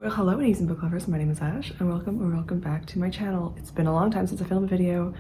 Well, hello ladies and book lovers, my name is Ash and welcome back to my channel. It's been a long time since I filmed a video.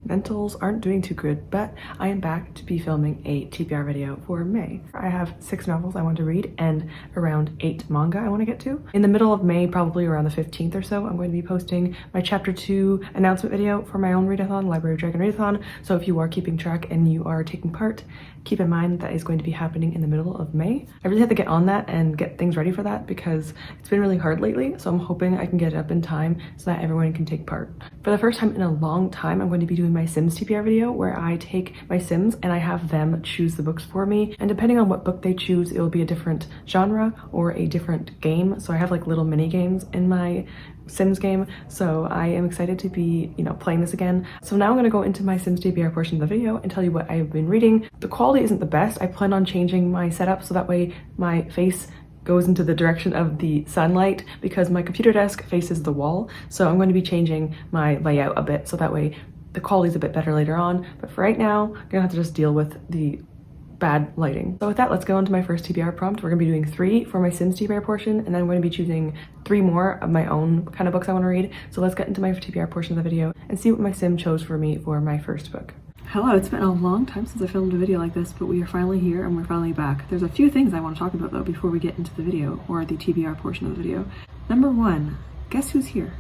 Mentals aren't doing too good, but I am back to be filming a TBR video for May. I have 6 novels I want to read and around 8 manga I want to get to. In the middle of May, probably around the 15th or so, I'm going to be posting my chapter 2 announcement video for my own readathon, Library of Dragon readathon. So if you are keeping track and you are taking part, keep in mind that is going to be happening in the middle of May. I really have to get on that and get things ready for that because it's been really hard lately. So I'm hoping I can get it up in time so that everyone can take part. For the first time in a long time, I'm going to be doing my Sims TBR video where I take my Sims and I have them choose the books for me. And depending on what book they choose, it will be a different genre or a different game. So I have like little mini games in my Sims game. So I am excited to be, playing this again. So now I'm going to go into my Sims TBR portion of the video and tell you what I've been reading. The quality isn't the best. I plan on changing my setup so that way my face goes into the direction of the sunlight because my computer desk faces the wall. So I'm going to be changing my layout a bit so that way the quality is a bit better later on. But for right now, I'm gonna have to just deal with the bad lighting. So with that, let's go into my first TBR prompt. We're gonna be doing 3 for my Sims TBR portion, and then I'm going to be choosing 3 more of my own kind of books I want to read. So let's get into my TBR portion of the video and see what my Sim chose for me for my first book. Hello, it's been a long time since I filmed a video like this, but we are finally here and we're finally back. There's a few things I want to talk about though before we get into the video, or the TBR portion of the video. Number 1, guess who's here?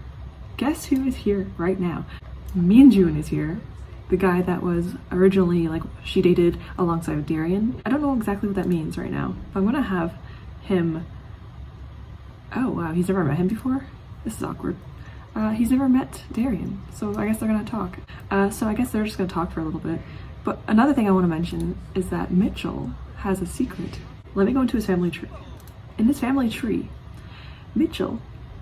Guess who is here right now? Minjun is here. The guy that was originally, she dated alongside Darian. I don't know exactly what that means right now, but I'm gonna have him... Oh wow, he's never met him before? This is awkward. He's never met Darian, so I guess they're gonna talk. So I guess they're just gonna talk for a little bit. But another thing I want to mention is that Mitchell has a secret. Let me go into his family tree. In his family tree, Mitchell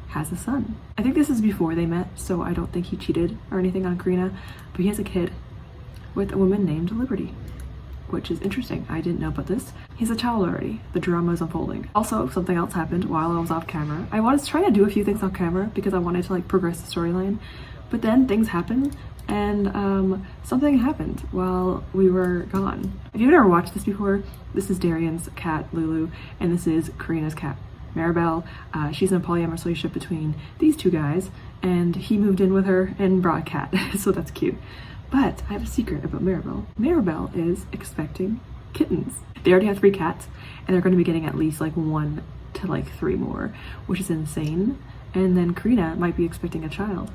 has a son. I think this is before they met, so I don't think he cheated or anything on Karina, but he has a kid with a woman named Liberty, which is interesting. I didn't know about this. He's a child already. The drama is unfolding. Also, something else happened while I was off camera. I was trying to do a few things off camera because I wanted to progress the storyline, but then things happened and something happened while we were gone. If you've never watched this before, this is Darian's cat, Lulu, and this is Karina's cat, Maribel. She's in a polyamorous relationship between these 2 guys, and he moved in with her and brought a cat, so that's cute. But I have a secret about Maribel. Maribel is expecting kittens. They already have 3 cats, and they're going to be getting at least 1 to 3 more, which is insane. And then Karina might be expecting a child.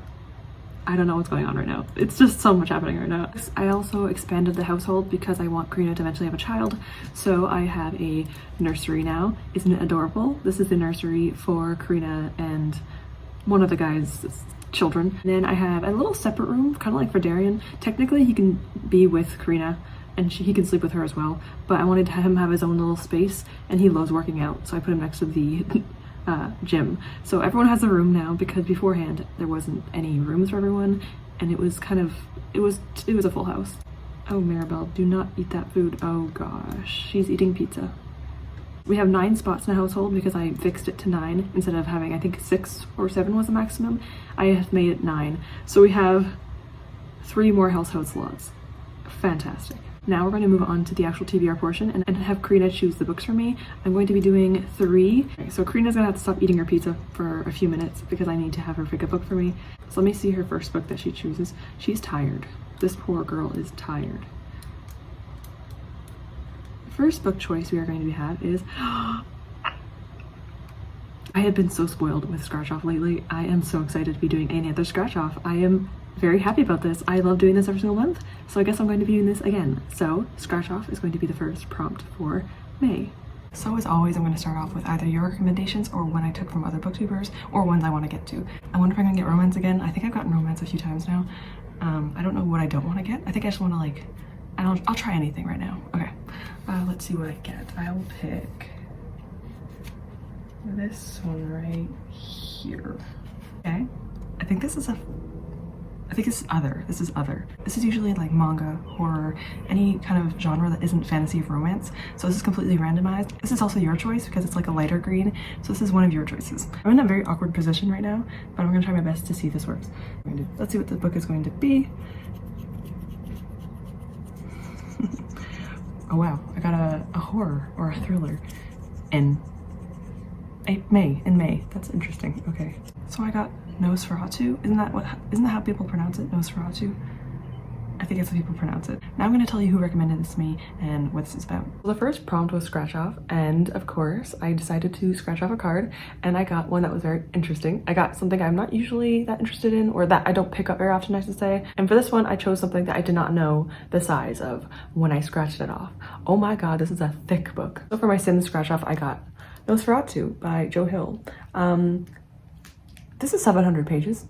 I don't know what's going on right now. It's just so much happening right now. I also expanded the household because I want Karina to eventually have a child. So I have a nursery now. Isn't it adorable? This is the nursery for Karina and one of the guys' children. And then I have a little separate room, kind of like for Darian. Technically he can be with Karina and he can sleep with her as well. But I wanted him to have his own little space, and he loves working out. So I put him next to the gym. So everyone has a room now because beforehand there wasn't any rooms for everyone, and it was it was a full house. Oh, Maribel, do not eat that food. Oh gosh, she's eating pizza. We have 9 spots in the household because I fixed it to 9 instead of having, I think 6 or 7 was the maximum. I have made it 9. So we have 3 more household slots. Fantastic. Now we're going to move on to the actual TBR portion and have Karina choose the books for me. I'm going to be doing 3. Okay, so Karina's going to have to stop eating her pizza for a few minutes because I need to have her pick a book for me. So let me see her first book that she chooses. She's tired. This poor girl is tired. The first book choice we are going to have is... I have been so spoiled with Scratch Off lately. I am so excited to be doing any other Scratch Off. I am very happy about this. I love doing this every single month, so I guess I'm going to be doing this again. So Scratch Off is going to be the first prompt for May. So as always, I'm going to start off with either your recommendations or one I took from other booktubers or ones I want to get to. I wonder if I'm going to get romance again. I think I've gotten romance a few times now. I don't know what I don't want to get. I think I just want to I'll try anything right now. Okay, let's see what I get. I'll pick this one right here. Okay, I think this is other. This is other. This is usually manga, horror, any kind of genre that isn't fantasy or romance. So this is completely randomized. This is also your choice because it's a lighter green. So this is one of your choices. I'm in a very awkward position right now, but I'm gonna try my best to see if this works. Let's see what the book is going to be. Oh wow, I got a horror or a thriller. And In May. That's interesting. Okay. So I got Nosferatu. Isn't that how people pronounce it? Nosferatu? I think that's how people pronounce it. Now I'm going to tell you who recommended this to me and what this is about. So the first prompt was scratch off, and of course I decided to scratch off a card, and I got one that was very interesting. I got something I'm not usually that interested in, or that I don't pick up very often, I should say. And for this one, I chose something that I did not know the size of when I scratched it off. Oh my god, this is a thick book. So for my Sims scratch off, I got Nosferatu by Joe Hill. This is 700 pages.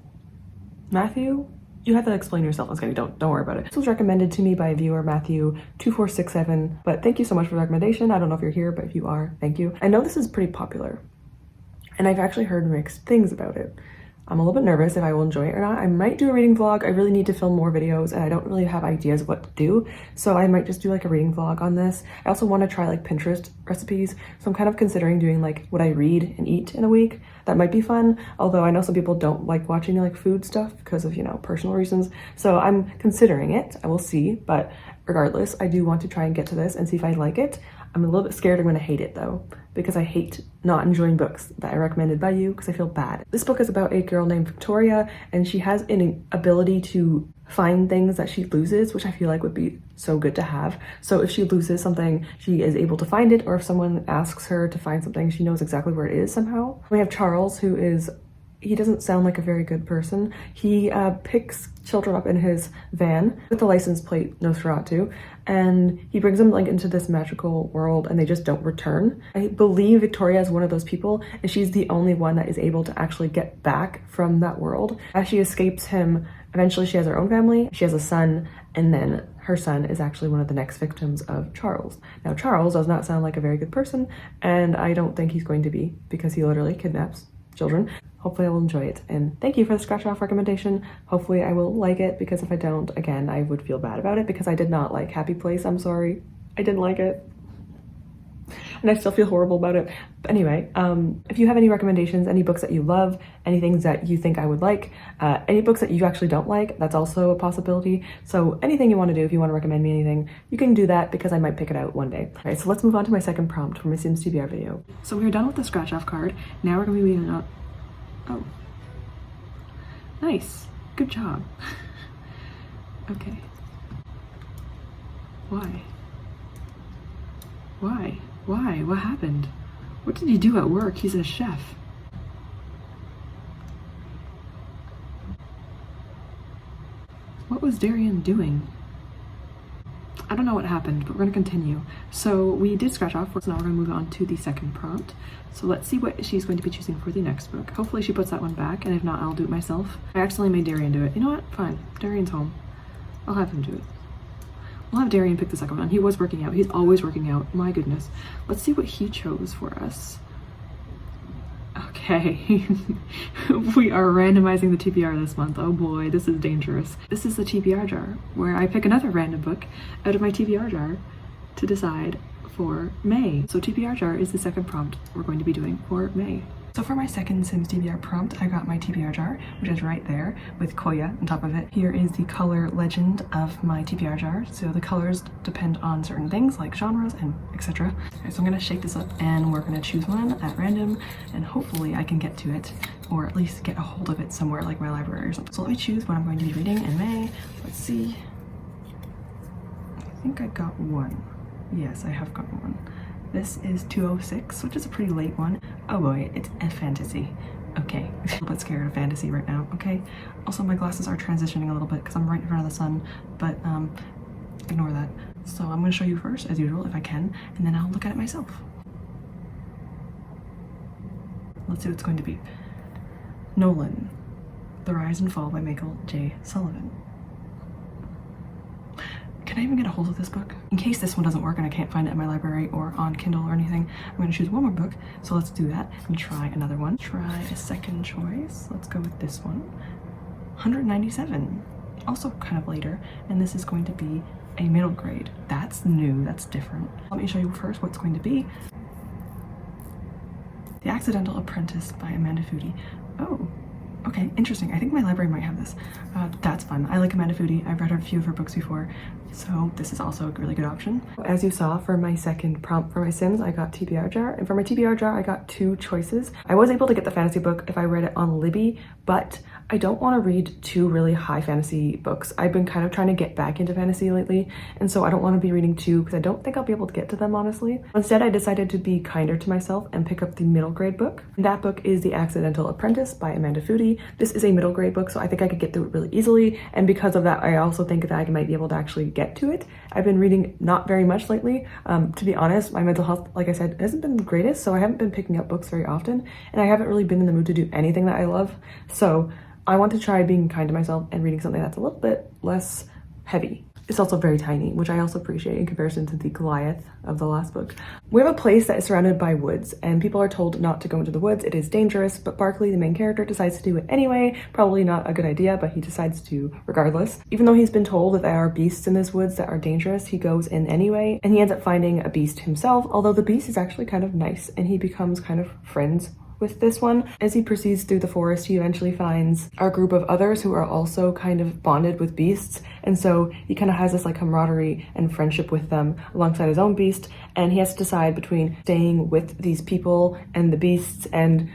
Matthew, you have to explain yourself. Okay, don't worry about it. This was recommended to me by a viewer, Matthew2467, but thank you so much for the recommendation. I don't know if you're here, but if you are, thank you. I know this is pretty popular, and I've actually heard mixed things about it. I'm a little bit nervous if I will enjoy it or not. I might do a reading vlog. I really need to film more videos, and I don't really have ideas of what to do, so I might just do like a reading vlog on this. I also want to try like Pinterest recipes, so I'm kind of considering doing like what I read and eat in a week. That might be fun, although I know some people don't like watching like food stuff because of, you know, personal reasons. So I'm considering it. I will see, but regardless, I do want to try and get to this and see if I like it. I'm a little bit scared I'm gonna hate it though, because I hate not enjoying books that I recommended by you because I feel bad. This book is about a girl named Victoria, and she has an ability to find things that she loses, which I feel like would be so good to have. So if she loses something, she is able to find it, or if someone asks her to find something, she knows exactly where it is somehow. We have Charles, who is, he doesn't sound like a very good person. He picks children up in his van with the license plate Nosferatu, and he brings them like into this magical world, and they just don't return. I believe Victoria is one of those people, and she's the only one that is able to actually get back from that world. As she escapes him, eventually she has her own family, she has a son, and then her son is actually one of the next victims of Charles. Now Charles does not sound like a very good person, and I don't think he's going to be, because he literally kidnaps children. Hopefully I will enjoy it, and thank you for the scratch off recommendation. Hopefully I will like it, because if I don't, again, I would feel bad about it, because I did not like Happy Place. I'm sorry, I didn't like it, and I still feel horrible about it. But anyway, if you have any recommendations, any books that you love, any things that you think I would like, any books that you actually don't like, that's also a possibility. So anything you want to do, if you want to recommend me anything, you can do that, because I might pick it out one day. All right, so let's move on to my second prompt for my Sims TBR video. So we're done with the scratch off card. Now we're going to be moving on. Oh, nice, good job. Okay, why, what happened? What did he do at work? He's a chef. What was Darian doing? I don't know what happened, but we're gonna continue. So we did scratch off, so now we're gonna move on to the second prompt. So let's see what she's going to be choosing for the next book. Hopefully she puts that one back, and if not, I'll do it myself. I accidentally made Darian do it. You know what? Fine. Darian's home. I'll have him do it. We'll have Darian pick the second one. He was working out. He's always working out. My goodness. Let's see what he chose for us. Okay. We are randomizing the TBR this month. Oh boy, this is dangerous. This is the TBR jar, where I pick another random book out of my TBR jar to decide for May. So TBR jar is the second prompt we're going to be doing for May. So for my second Sims TBR prompt, I got my TBR jar, which is right there with Koya on top of it. Here is the color legend of my TBR jar. So the colors depend on certain things like genres and etc. Okay, so I'm gonna shake this up, and we're gonna choose one at random, and hopefully I can get to it, or at least get a hold of it somewhere like my library or something. So let me choose what I'm going to be reading in May. Let's see. I think I got one. Yes, I have got one. This is 206, which is a pretty late one. Oh boy, it's a fantasy. Okay, I'm a little bit scared of fantasy right now, okay? Also, my glasses are transitioning a little bit because I'm right in front of the sun, but ignore that. So I'm gonna show you first, as usual, if I can, and then I'll look at it myself. Let's see what it's going to be. Nolan, The Rise and Fall by Michael J. Sullivan. Can I even get a hold of this book? In case this one doesn't work and I can't find it in my library or on Kindle or anything, I'm going to choose one more book. So let's do that and try another one. Try a second choice. Let's go with this one. 197. Also kind of later. And this is going to be a middle grade. That's new. That's different. Let me show you first what's going to be. The Accidental Apprentice by Amanda Foody. Oh, Okay, interesting. I think my library might have this. That's fun. I like Amanda Foodie. I've read a few of her books before, so this is also a really good option. As you saw, for my second prompt for my Sims, I got TBR jar, and for my TBR jar, I got 2 choices. I was able to get the fantasy book if I read it on Libby, but I don't want to read 2 really high fantasy books. I've been kind of trying to get back into fantasy lately, and so I don't want to be reading 2 because I don't think I'll be able to get to them, honestly. Instead, I decided to be kinder to myself and pick up the middle grade book. And that book is The Accidental Apprentice by Amanda Foodie. This is a middle grade book, so I think I could get through it really easily, and because of that, I also think that I might be able to actually get to it. I've been reading not very much lately. To be honest, my mental health, like I said, hasn't been the greatest, so I haven't been picking up books very often, and I haven't really been in the mood to do anything that I love. So I want to try being kind to myself and reading something that's a little bit less heavy. It's also very tiny, which I also appreciate in comparison to the Goliath of the last book. We have a place that is surrounded by woods, and people are told not to go into the woods. It is dangerous, but Barkley, the main character, decides to do it anyway. Probably not a good idea, but he decides to regardless. Even though he's been told that there are beasts in this woods that are dangerous, he goes in anyway, and he ends up finding a beast himself, although the beast is actually kind of nice, and he becomes kind of friends with this one. As he proceeds through the forest, he eventually finds a group of others who are also kind of bonded with beasts, and so he kind of has this like camaraderie and friendship with them alongside his own beast, and he has to decide between staying with these people and the beasts and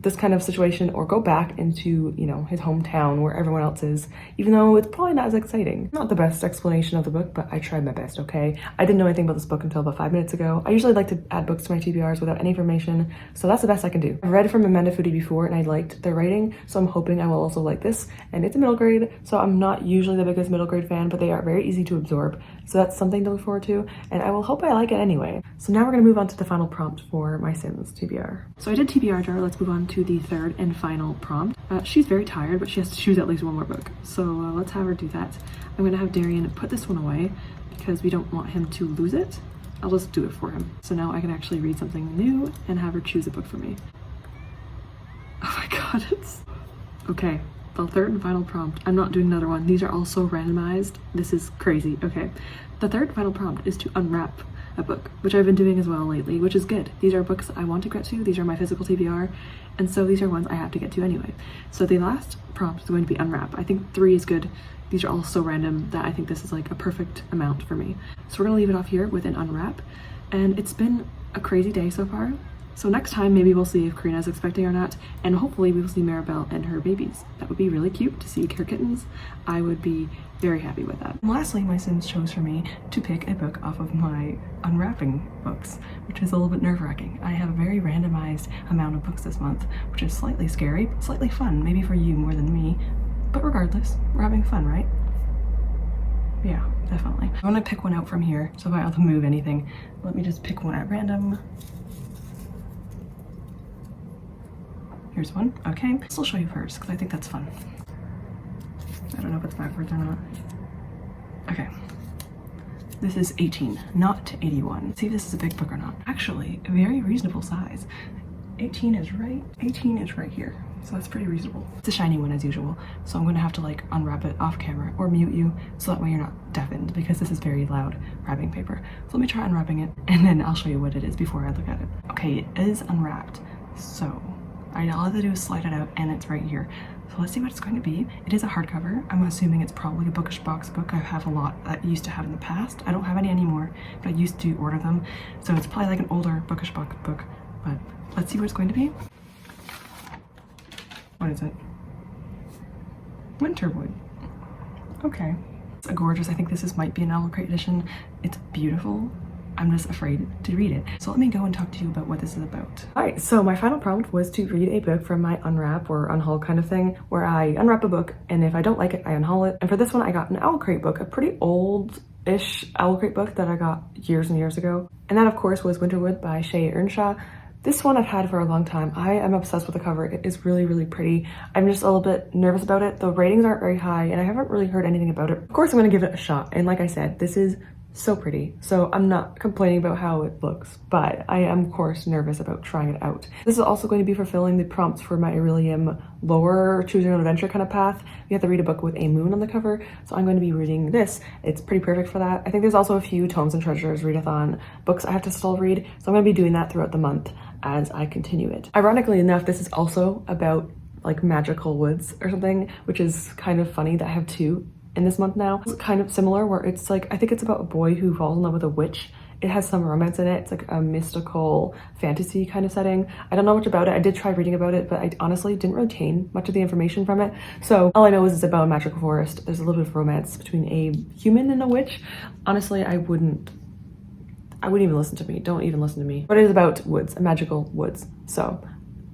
this kind of situation, or go back into, you know, his hometown where everyone else is, even though it's probably not as exciting. Not the best explanation of the book, but I tried my best, okay? I didn't know anything about this book until about 5 minutes ago. I usually like to add books to my TBRs without any information, so that's the best I can do. I've read from Amanda Foodie before and I liked their writing, so I'm hoping I will also like this. And it's a middle grade, so I'm not usually the biggest middle grade fan, but they are very easy to absorb, so that's something to look forward to, and I will hope I like it anyway. So now we're gonna move on to the final prompt for my Sims TBR. So I did TBR jar, let's move on to the third and final prompt. She's very tired, but she has to choose at least one more book. So let's have her do that. I'm gonna have Darian put this one away because we don't want him to lose it. I'll just do it for him. So now I can actually read something new and have her choose a book for me. Oh my god, it's... Okay, the third and final prompt. I'm not doing another one. These are all so randomized. This is crazy. Okay, the third and final prompt is to unwrap a book, which I've been doing as well lately, which is good. These are books I want to get to. These are my physical TBR, and so these are ones I have to get to anyway. So the last prompt is going to be unwrap. I think 3 is good. These are all so random that I think this is like a perfect amount for me. So we're gonna leave it off here with an unwrap, and it's been a crazy day so far. So next time, maybe we'll see if Karina's expecting or not, and hopefully we will see Maribel and her babies. That would be really cute to see her kittens. I would be very happy with that. And lastly, my Sims chose for me to pick a book off of my unwrapping books, which is a little bit nerve-wracking. I have a very randomized amount of books this month, which is slightly scary, but slightly fun, maybe for you more than me. But regardless, we're having fun, right? Yeah, definitely. I want to pick one out from here, so if I have to move anything, let me just pick one at random. Here's one. Okay, I'll show you first because I think that's fun. I don't know if it's backwards or not. Okay. This is 18, not 81. See if this is a big book or not. Actually, a very reasonable size. 18 is right here. So that's pretty reasonable. It's a shiny one as usual. So I'm gonna have to like unwrap it off camera or mute you so that way you're not deafened because this is very loud wrapping paper. So let me try unwrapping it and then I'll show you what it is before I look at it. Okay, it is unwrapped. So all I have to do is slide it out and it's right here. So let's see what it's going to be. It is a hardcover. I'm assuming it's probably a bookish box book. I have a lot that I used to have in the past. I don't have any anymore, but I used to order them. So it's probably like an older bookish box book, but let's see what it's going to be. What is it? Winterwood. Okay. It's gorgeous. I think this might be an Owl Crate edition. It's beautiful. I'm just afraid to read it. So let me go and talk to you about what this is about. All right, so my final prompt was to read a book from my unwrap or unhaul kind of thing, where I unwrap a book and if I don't like it, I unhaul it. And for this one, I got an Owl Crate book, a pretty old-ish Owl Crate book that I got years and years ago. And that, of course, was Winterwood by Shay Earnshaw. This one I've had for a long time. I am obsessed with the cover. It is really, really pretty. I'm just a little bit nervous about it. The ratings aren't very high and I haven't really heard anything about it. Of course, I'm gonna give it a shot. And like I said, this is so pretty. So I'm not complaining about how it looks, but I am of course nervous about trying it out. This is also going to be fulfilling the prompts for my Aurelium lower choose your own adventure kind of path. You have to read a book with a moon on the cover. So I'm going to be reading this. It's pretty perfect for that. I think there's also a few Tomes and Treasures readathon books I have to still read. So I'm going to be doing that throughout the month as I continue it. Ironically enough, this is also about like Magical Woods or something, which is kind of funny that I have two in this month now. It's kind of similar where it's like, I think it's about a boy who falls in love with a witch. It has some romance in it. It's like a mystical fantasy kind of setting. I don't know much about it. I did try reading about it, but I honestly didn't retain much of the information from it. So all I know is it's about a magical forest. There's a little bit of romance between a human and a witch. Honestly, I wouldn't even listen to me. Don't even listen to me. But it is about woods, magical woods. So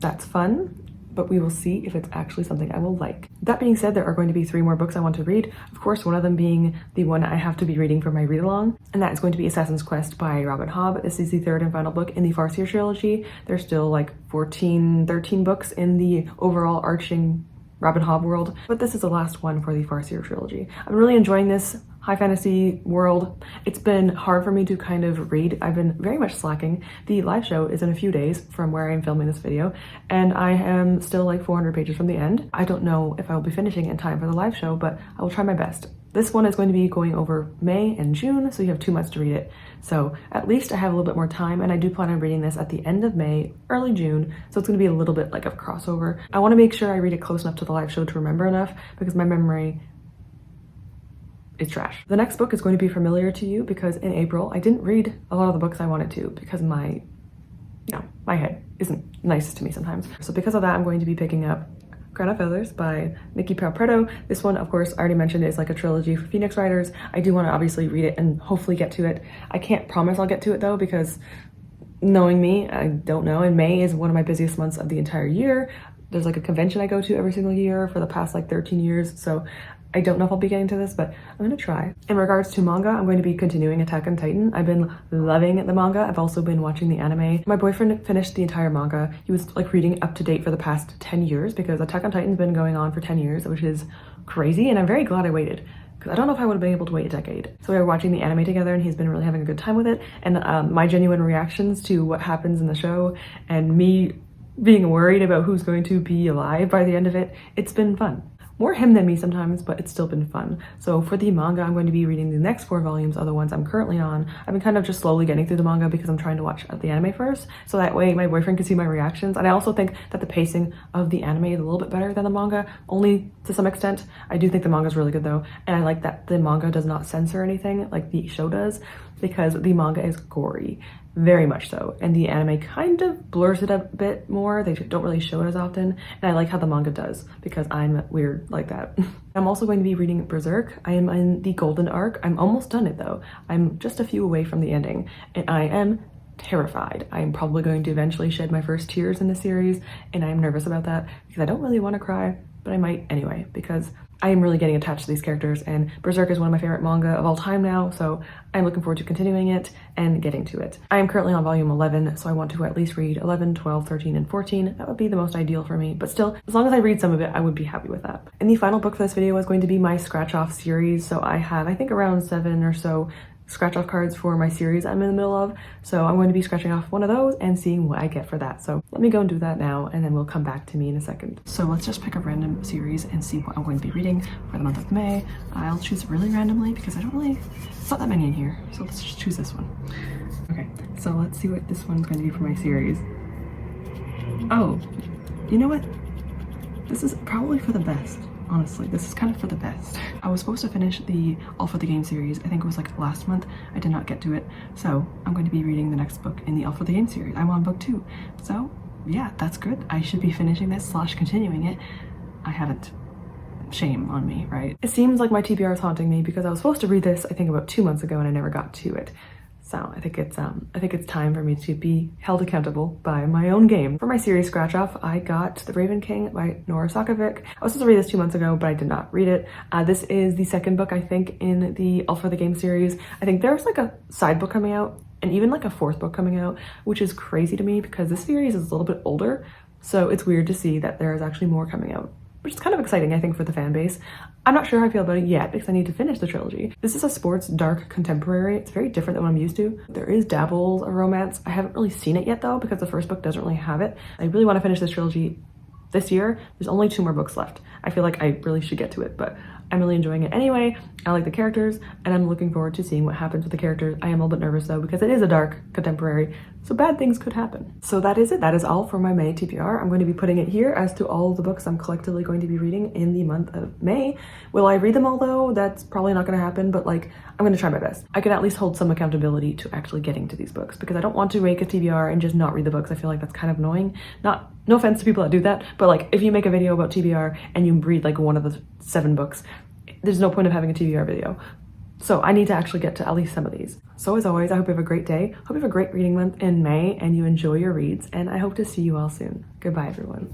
that's fun, but we will see if it's actually something I will like. That being said, there are going to be 3 more books I want to read. Of course, one of them being the one I have to be reading for my read-along, and that is going to be Assassin's Quest by Robin Hobb. This is the 3rd and final book in the Farseer trilogy. There's still like 13 books in the overall arching Robin Hobb world, but this is the last one for the Farseer trilogy. I'm really enjoying this high fantasy world. It's been hard for me to kind of read. I've been very much slacking. The live show is in a few days from where I'm filming this video, and I am still like 400 pages from the end. I don't know if I will be finishing in time for the live show, but I will try my best. This one is going to be going over May and June, so you have 2 months to read it. So at least I have a little bit more time, and I do plan on reading this at the end of May, early June, so it's going to be a little bit like a crossover. I want to make sure I read it close enough to the live show to remember enough, because my memory is trash. The next book is going to be familiar to you because in April I didn't read a lot of the books I wanted to because my head isn't nice to me sometimes. So because of that, I'm going to be picking up Crown of Feathers by Nikki Pao-Preto. This one, of course, I already mentioned, is like a trilogy for Phoenix writers. I do want to obviously read it and hopefully get to it. I can't promise I'll get to it though, because knowing me, I don't know. And May is one of my busiest months of the entire year. There's like a convention I go to every single year for the past like 13 years. So I don't know if I'll be getting to this, but I'm gonna try. In regards to manga, I'm going to be continuing Attack on Titan. I've been loving the manga. I've also been watching the anime. My boyfriend finished the entire manga. He was like reading up to date for the past 10 years because Attack on Titan's been going on for 10 years, which is crazy. And I'm very glad I waited, because I don't know if I would have been able to wait a decade. So we were watching the anime together and he's been really having a good time with it. And my genuine reactions to what happens in the show and me being worried about who's going to be alive by the end of it, it's been fun. More him than me sometimes, but it's still been fun. So for the manga, I'm going to be reading the next 4 volumes of the ones I'm currently on. I've been kind of just slowly getting through the manga because I'm trying to watch the anime first, so that way my boyfriend can see my reactions. And I also think that the pacing of the anime is a little bit better than the manga, only to some extent. I do think the manga is really good though, and I like that the manga does not censor anything like the show does, because the manga is gory. Very much so, and the anime kind of blurs it a bit more. They don't really show it as often, and I like how the manga does because I'm weird like that. I'm also going to be reading Berserk. I am in the Golden Arc. I'm almost done it though. I'm just a few away from the ending, and I am terrified. I am probably going to eventually shed my first tears in the series, and I'm nervous about that because I don't really want to cry, but I might anyway because I am really getting attached to these characters, and Berserk is one of my favorite manga of all time now, so I'm looking forward to continuing it and getting to it. I am currently on volume 11, so I want to at least read 11, 12, 13, and 14. That would be the most ideal for me, but still, as long as I read some of it, I would be happy with that. And the final book for this video is going to be my scratch-off series, so I have, I think, around 7 or so scratch off cards for my series I'm in the middle of, so I'm going to be scratching off one of those and seeing what I get for that. So let me go and do that now, and then we'll come back to me in a second. So let's just pick a random series and see what I'm going to be reading for the month of May. I'll choose really randomly because it's not that many in here, so let's just choose this one. Okay, so let's see what this one's going to be for my series. Oh, you know what? This is probably for the best. Honestly, this is kind of for the best. I was supposed to finish the All for the Game series. I think it was like last month. I did not get to it. So I'm going to be reading the next book in the All for the Game series. I'm on book 2. So yeah, that's good. I should be finishing this / continuing it. I haven't. Shame on me, right? It seems like my TBR is haunting me because I was supposed to read this, I think, about 2 months ago and I never got to it. So I think it's time for me to be held accountable by my own game. For my series scratch off, I got The Raven King by Nora Sakavic. I was supposed to read this 2 months ago, but I did not read it. This is the second book, I think, in the All for the Game series. I think there's like a side book coming out and even like a 4th book coming out, which is crazy to me because this series is a little bit older. So it's weird to see that there is actually more coming out, which is kind of exciting, I think, for the fan base. I'm not sure how I feel about it yet because I need to finish the trilogy. This is a sports dark contemporary. It's very different than what I'm used to. There is dabbles of romance. I haven't really seen it yet though because the first book doesn't really have it. I really want to finish this trilogy this year. There's only 2 more books left. I feel like I really should get to it, but I'm really enjoying it anyway. I like the characters and I'm looking forward to seeing what happens with the characters. I am a little bit nervous though because it is a dark contemporary, So bad things could happen. So that is it. That is all for my May TBR. I'm going to be putting it here as to all of the books I'm collectively going to be reading in the month of May. Will I read them all though? That's probably not going to happen, but like, I'm going to try my best. I can at least hold some accountability to actually getting to these books because I don't want to make a TBR and just not read the books. I feel like that's kind of annoying. No offense to people that do that, but like if you make a video about TBR and you read like one of the 7 books, there's no point of having a TBR video. So I need to actually get to at least some of these. So as always, I hope you have a great day. Hope you have a great reading month in May and you enjoy your reads, and I hope to see you all soon. Goodbye, everyone.